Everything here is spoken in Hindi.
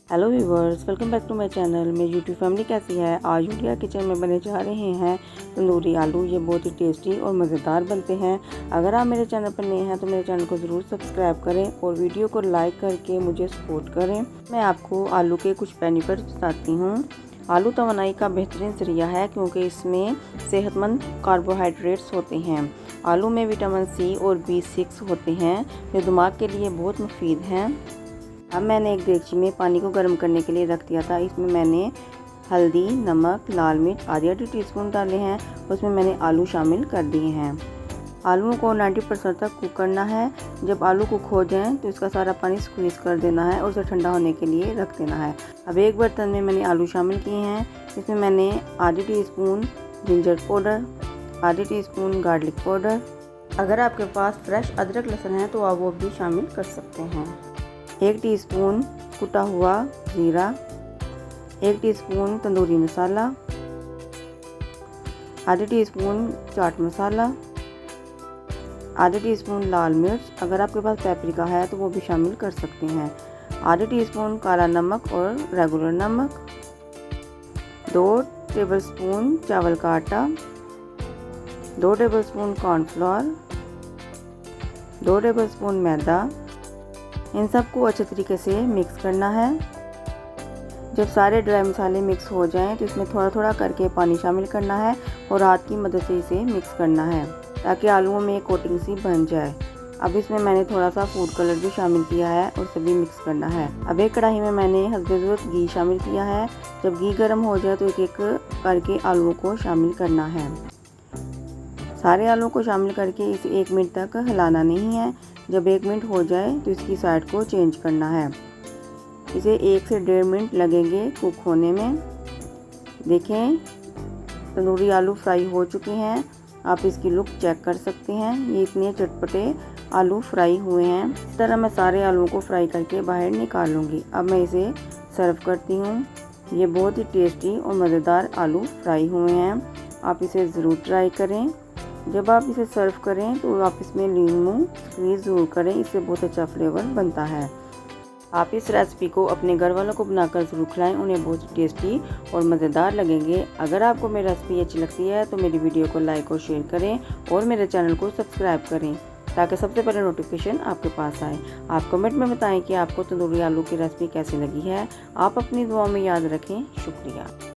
Hello viewers, welcome back to my channel. मेरी यूट्यूब फैमिली कैसी है। आज इंडिया किचन में बने जा रहे हैं तंदूरी आलू। ये बहुत ही टेस्टी और मज़ेदार बनते हैं। अगर आप मेरे चैनल पर नए हैं तो मेरे चैनल को ज़रूर सब्सक्राइब करें और वीडियो को लाइक करके मुझे सपोर्ट करें। मैं आपको आलू के कुछ बेनिफिट्स बताती हूँ। आलू तवानाई का बेहतरीन ज़रिया है क्योंकि इसमें सेहतमंद कार्बोहाइड्रेट्स होते हैं। आलू में विटामिन सी और B6 होते हैं जो दिमाग के लिए बहुत मुफीद हैं। अब मैंने एक देगची में पानी को गर्म करने के लिए रख दिया था। इसमें मैंने हल्दी, नमक, लाल मिर्च आधी टीस्पून डाले हैं। उसमें मैंने आलू शामिल कर दिए हैं। आलूओं को 90% तक कुक करना है। जब आलू कुक हो जाएं तो इसका सारा पानी स्क्वीज़ कर देना है और उसे ठंडा होने के लिए रख देना है। अब एक बर्तन में मैंने आलू शामिल किए हैं। इसमें मैंने आधी टीस्पून जिंजर पाउडर, आधी टीस्पून गार्लिक पाउडर, अगर आपके पास फ्रेश अदरक लहसुन है तो आप वो भी शामिल कर सकते हैं। 1 टीस्पून कुटा हुआ जीरा, 1 टीस्पून तंदूरी मसाला, आधी टीस्पून चाट मसाला, आधी टीस्पून लाल मिर्च, अगर आपके पास पेपरिका है तो वो भी शामिल कर सकते हैं, आधी टीस्पून काला नमक और रेगुलर नमक, 2 टेबलस्पून चावल का आटा, 2 टेबलस्पून कॉर्नफ्लोर, 2 टेबलस्पून मैदा। इन सबको अच्छे तरीके से मिक्स करना है। जब सारे ड्राई मसाले मिक्स हो जाएं तो इसमें थोड़ा थोड़ा करके पानी शामिल करना है और हाथ की मदद से इसे मिक्स करना है ताकि आलूओं में कोटिंग सी बन जाए। अब इसमें मैंने थोड़ा सा फूड कलर भी शामिल किया है और सभी मिक्स करना है। अब एक कढ़ाई में मैंने हस्बे ज़रूरत घी शामिल किया है। जब घी गर्म हो जाए तो एक एक करके आलूओं को शामिल करना है। सारे आलूओं को शामिल करके इसे 1 मिनट तक हिलाना नहीं है। जब 1 मिनट हो जाए तो इसकी साइड को चेंज करना है। इसे 1 से 1.5 मिनट लगेंगे कुक होने में। देखें, तंदूरी आलू फ्राई हो चुके हैं। आप इसकी लुक चेक कर सकते हैं। ये इतने चटपटे आलू फ्राई हुए हैं। इस तरह मैं सारे आलूओं को फ्राई करके बाहर निकाल लूँगी। अब मैं इसे सर्व करती हूँ। ये बहुत ही टेस्टी और मज़ेदार आलू फ्राई हुए हैं। आप इसे ज़रूर ट्राई करें। जब आप इसे सर्व करें तो आप इसमें नींबू स्क्वीज़ ज़रूर करें, इससे बहुत अच्छा फ्लेवर बनता है। आप इस रेसिपी को अपने घर वालों को बनाकर ज़रूर खिलाएं, उन्हें बहुत टेस्टी और मज़ेदार लगेंगे। अगर आपको मेरी रेसिपी अच्छी लगती है तो मेरी वीडियो को लाइक और शेयर करें और मेरे चैनल को सब्सक्राइब करें ताकि सबसे पहले नोटिफिकेशन आपके पास आए। आप कमेंट में बताएं कि आपको तंदूरी आलू की रेसिपी कैसी लगी है। आप अपनी दुआओं में याद रखें। शुक्रिया।